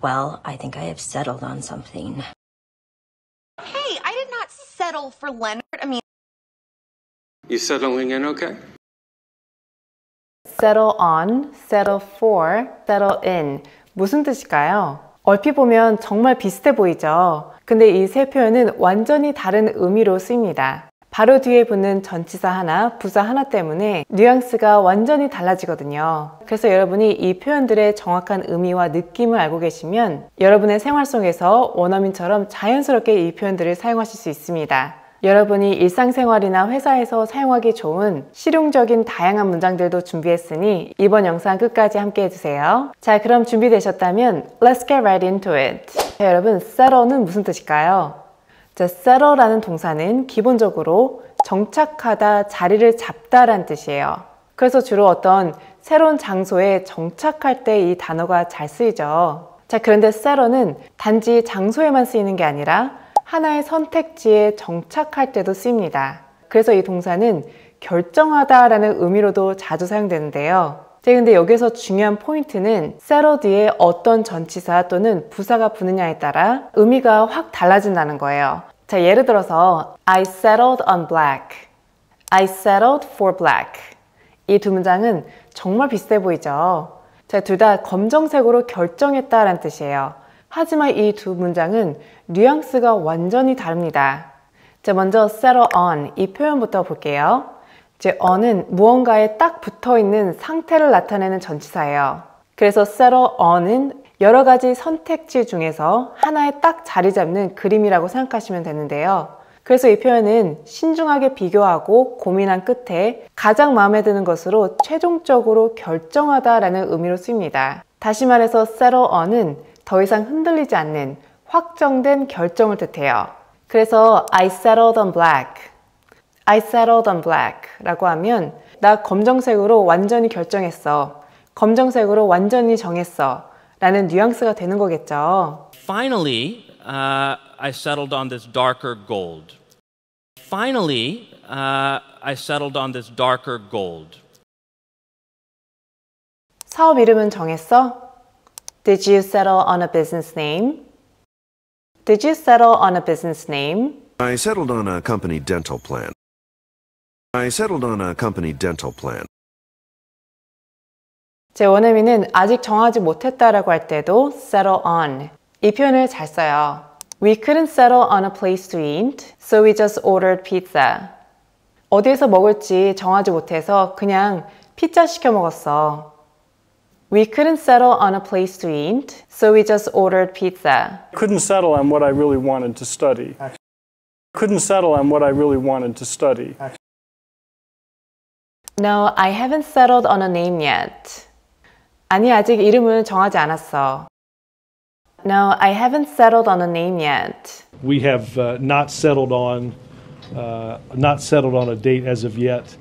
Well, I think I have settled on something. Hey, I did not settle for Leonard. I mean... You settling in okay? Settle on, settle for, settle in. 무슨 뜻일까요? 얼핏 보면 정말 비슷해 보이죠? 근데 이 세 표현은 완전히 다른 의미로 쓰입니다. 바로 뒤에 붙는 전치사 하나, 부사 하나 때문에 뉘앙스가 완전히 달라지거든요. 그래서 여러분이 이 표현들의 정확한 의미와 느낌을 알고 계시면 여러분의 생활 속에서 원어민처럼 자연스럽게 이 표현들을 사용하실 수 있습니다. 여러분이 일상생활이나 회사에서 사용하기 좋은 실용적인 다양한 문장들도 준비했으니 이번 영상 끝까지 함께 해주세요. 자, 그럼 준비되셨다면 Let's get right into it. 자, 여러분, settle는 무슨 뜻일까요? 자, settle라는 동사는 기본적으로 정착하다, 자리를 잡다 라는 뜻이에요. 그래서 주로 어떤 새로운 장소에 정착할 때 이 단어가 잘 쓰이죠. 자, 그런데 settle는 단지 장소에만 쓰이는 게 아니라 하나의 선택지에 정착할 때도 쓰입니다. 그래서 이 동사는 결정하다 라는 의미로도 자주 사용되는데요. 근데 여기서 중요한 포인트는 settle 뒤에 어떤 전치사 또는 부사가 붙느냐에 따라 의미가 확 달라진다는 거예요. 자, 예를 들어서 I settled on black, I settled for black. 이 두 문장은 정말 비슷해 보이죠? 자, 둘 다 검정색으로 결정했다 라는 뜻이에요. 하지만 이 두 문장은 뉘앙스가 완전히 다릅니다. 자, 먼저 settle on 이 표현부터 볼게요. 이제 on은 무언가에 딱 붙어있는 상태를 나타내는 전치사예요. 그래서 settle on은 여러 가지 선택지 중에서 하나에 딱 자리 잡는 그림이라고 생각하시면 되는데요. 그래서 이 표현은 신중하게 비교하고 고민한 끝에 가장 마음에 드는 것으로 최종적으로 결정하다 라는 의미로 쓰입니다. 다시 말해서 settle on은 더 이상 흔들리지 않는 확정된 결정을 뜻해요. 그래서 I settled on black, I settled on black 라고 하면 나 검정색으로 완전히 결정했어, 검정색으로 완전히 정했어 라는 뉘앙스가 되는 거겠죠. Finally, I settled on this darker gold. Finally, I settled on this darker gold. 사업 이름은 정했어? Did you settle on a business name? Did you settle on a business name? I settled on a company dental plan. I settled on a company dental plan. 제 원어민은 아직 정하지 못했다라고 할 때도 settle on 이 표현을 잘 써요. We couldn't settle on a place to eat, so we just ordered pizza. 어디에서 먹을지 정하지 못해서 그냥 피자 시켜 먹었어. We couldn't settle on a place to eat, so we just ordered pizza. Couldn't settle on what I really wanted to study. Couldn't settle on what I really wanted to study. No, I haven't settled on a name yet. 아니, 아직 이름은 정하지 않았어. No, I haven't settled on a name yet. We have not settled on a date as of yet.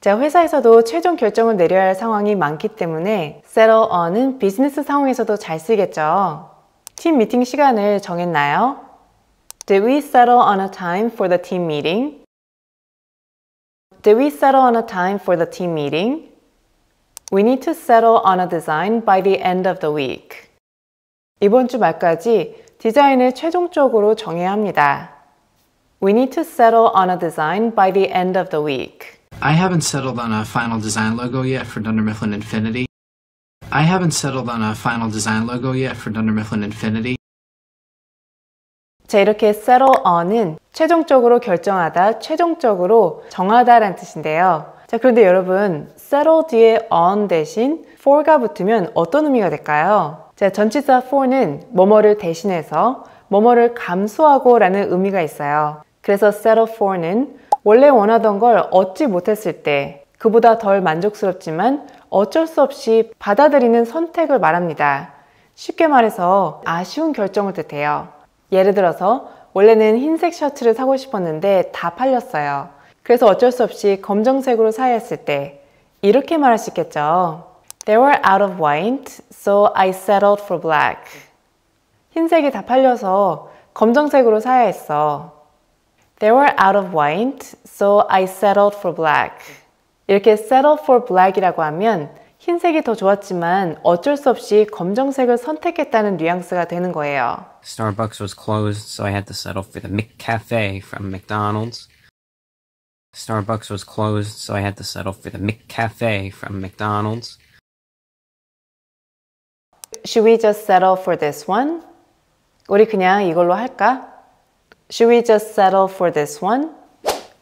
자, 회사에서도 최종 결정을 내려야 할 상황이 많기 때문에 settle on은 비즈니스 상황에서도 잘 쓰이겠죠. 팀 미팅 시간을 정했나요? Did we settle on a time for the team meeting? Did we settle on a time for the team meeting? We need to settle on a design by the end of the week. 이번 주 말까지 디자인을 최종적으로 정해야 합니다. We need to settle on a design by the end of the week. I haven't settled on a final design logo yet for Dunder Mifflin Infinity. I haven't settled on a final design logo yet for Dunder Mifflin Infinity. 자, 이렇게 settle on은 최종적으로 결정하다, 최종적으로 정하다 라는 뜻인데요. 자, 그런데 여러분, settle 뒤에 on 대신 for가 붙으면 어떤 의미가 될까요? 자, 전치사 for는 뭐뭐를 대신해서 뭐뭐를 감수하고 라는 의미가 있어요. 그래서 settle for는 원래 원하던 걸 얻지 못했을 때 그보다 덜 만족스럽지만 어쩔 수 없이 받아들이는 선택을 말합니다. 쉽게 말해서 아쉬운 결정을 뜻해요. 예를 들어서 원래는 흰색 셔츠를 사고 싶었는데 다 팔렸어요. 그래서 어쩔 수 없이 검정색으로 사야 했을 때 이렇게 말할 수 있겠죠. They were out of white, so I settled for black. 흰색이 다 팔려서 검정색으로 사야 했어. They were out of white, so I settled for black. 이렇게 settle for black이라고 하면 흰색이 더 좋았지만 어쩔 수 없이 검정색을 선택했다는 뉘앙스가 되는 거예요. Starbucks was closed, so I had to settle for the McCafe from McDonald's. Starbucks was closed, so I had to settle for the McCafe from McDonald's. Should we just settle for this one? 우리 그냥 이걸로 할까? Should we just settle for this one?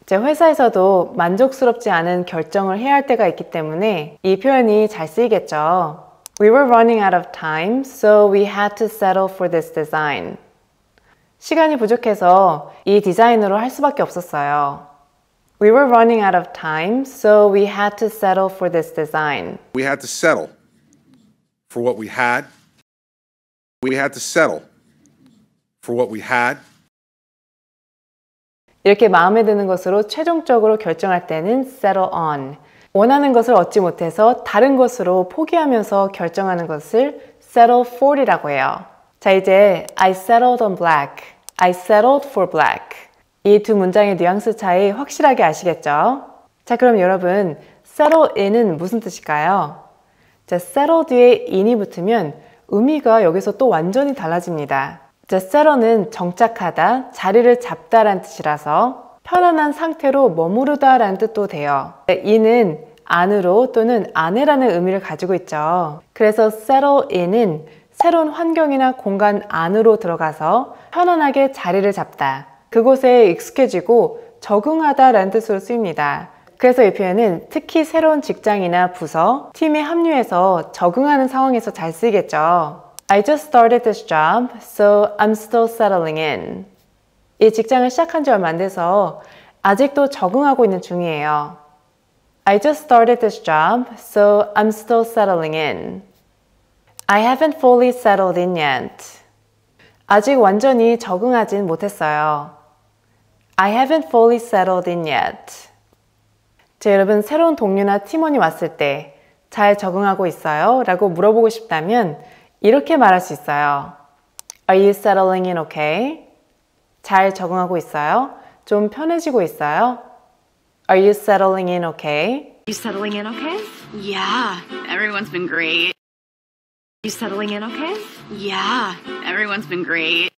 제 회사에서도 만족스럽지 않은 결정을 해야 할 때가 있기 때문에 이 표현이 잘 쓰이겠죠. We were running out of time, so we had to settle for this design. 시간이 부족해서 이 디자인으로 할 수밖에 없었어요. We were running out of time, so we had to settle for this design. We had to settle for what we had. We had to settle for what we had. 이렇게 마음에 드는 것으로 최종적으로 결정할 때는 settle on. 원하는 것을 얻지 못해서 다른 것으로 포기하면서 결정하는 것을 settle for이라고 해요. 자, 이제 I settled on black. I settled for black. 이 두 문장의 뉘앙스 차이 확실하게 아시겠죠? 자, 그럼 여러분, settle in은 무슨 뜻일까요? 자, settle 뒤에 in이 붙으면 의미가 여기서 또 완전히 달라집니다. 자, settle는 정착하다, 자리를 잡다라는 뜻이라서 편안한 상태로 머무르다 라는 뜻도 돼요. in은 안으로 또는 안에라는 의미를 가지고 있죠. 그래서 settle in은 새로운 환경이나 공간 안으로 들어가서 편안하게 자리를 잡다, 그곳에 익숙해지고 적응하다 라는 뜻으로 쓰입니다. 그래서 이 표현은 특히 새로운 직장이나 부서, 팀에 합류해서 적응하는 상황에서 잘 쓰이겠죠. I just started this job, so I'm still settling in. 이 직장을 시작한 지 얼마 안 돼서 아직도 적응하고 있는 중이에요. I just started this job, so I'm still settling in. I haven't fully settled in yet. 아직 완전히 적응하진 못했어요. I haven't fully settled in yet. 자, 여러분, 새로운 동료나 팀원이 왔을 때 잘 적응하고 있어요? 라고 물어보고 싶다면 이렇게 말할 수 있어요. Are you settling in okay? 잘 적응하고 있어요? 좀 편해지고 있어요? Are you settling in okay? You settling in okay? Yeah, everyone's been great. You settling in okay? Yeah, everyone's been great.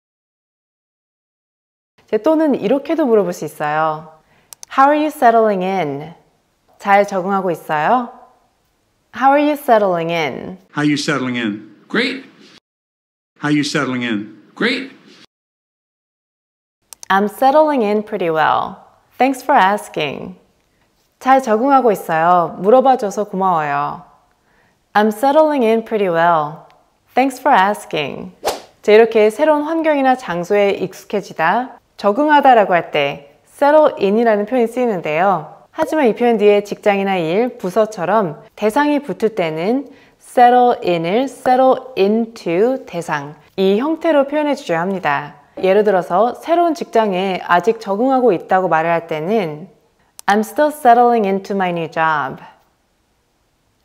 또는 이렇게도 물어볼 수 있어요. How are you settling in? 잘 적응하고 있어요? How are you settling in? How are you settling in? Great. How are you settling in? Great. I'm settling in pretty well. Thanks for asking. 잘 적응하고 있어요. 물어봐줘서 고마워요. I'm settling in pretty well. Thanks for asking. 자, 이렇게 새로운 환경이나 장소에 익숙해지다, 적응하다라고 할 때 settle in이라는 표현이 쓰이는데요. 하지만 이 표현 뒤에 직장이나 일, 부서처럼 대상이 붙을 때는 settle in을 settle into 대상, 이 형태로 표현해 주셔야 합니다. 예를 들어서 새로운 직장에 아직 적응하고 있다고 말을 할 때는 I'm still settling into my new job.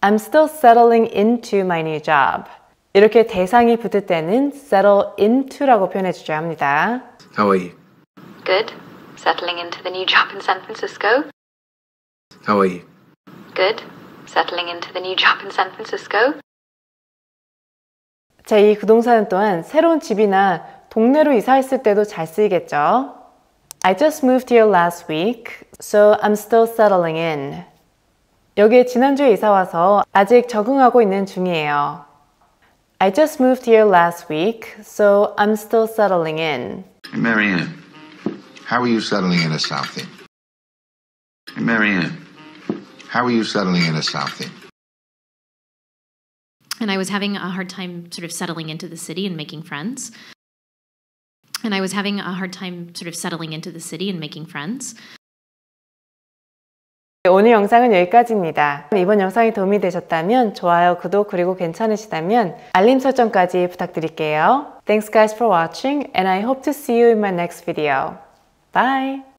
I'm still settling into my new job. 이렇게 대상이 붙을 때는 settle into라고 표현해 주셔야 합니다. How are you? Good. Settling into the new job in San Francisco. How are you? Good. Settling into the new job in San Francisco. 자, 이 구동사는 또한 새로운 집이나 동네로 이사했을 때도 잘 쓰이겠죠. I just moved here last week, so I'm still settling in. 여기에 지난주에 이사 와서 아직 적응하고 있는 중이에요. I just moved here last week, so I'm still settling in. Hey, Marianne, how are you settling in at Southie? Hey, Marianne, how are you settling in at Southie? And I was having a hard time sort of settling into the city and making friends. And I was having a hard time sort of settling into the city and making friends. 오늘 영상은 여기까지입니다. 이번 영상이 도움이 되셨다면 좋아요, 구독, 그리고 괜찮으시다면 알림 설정까지 부탁드릴게요. Thanks guys for watching and I hope to see you in my next video. Bye!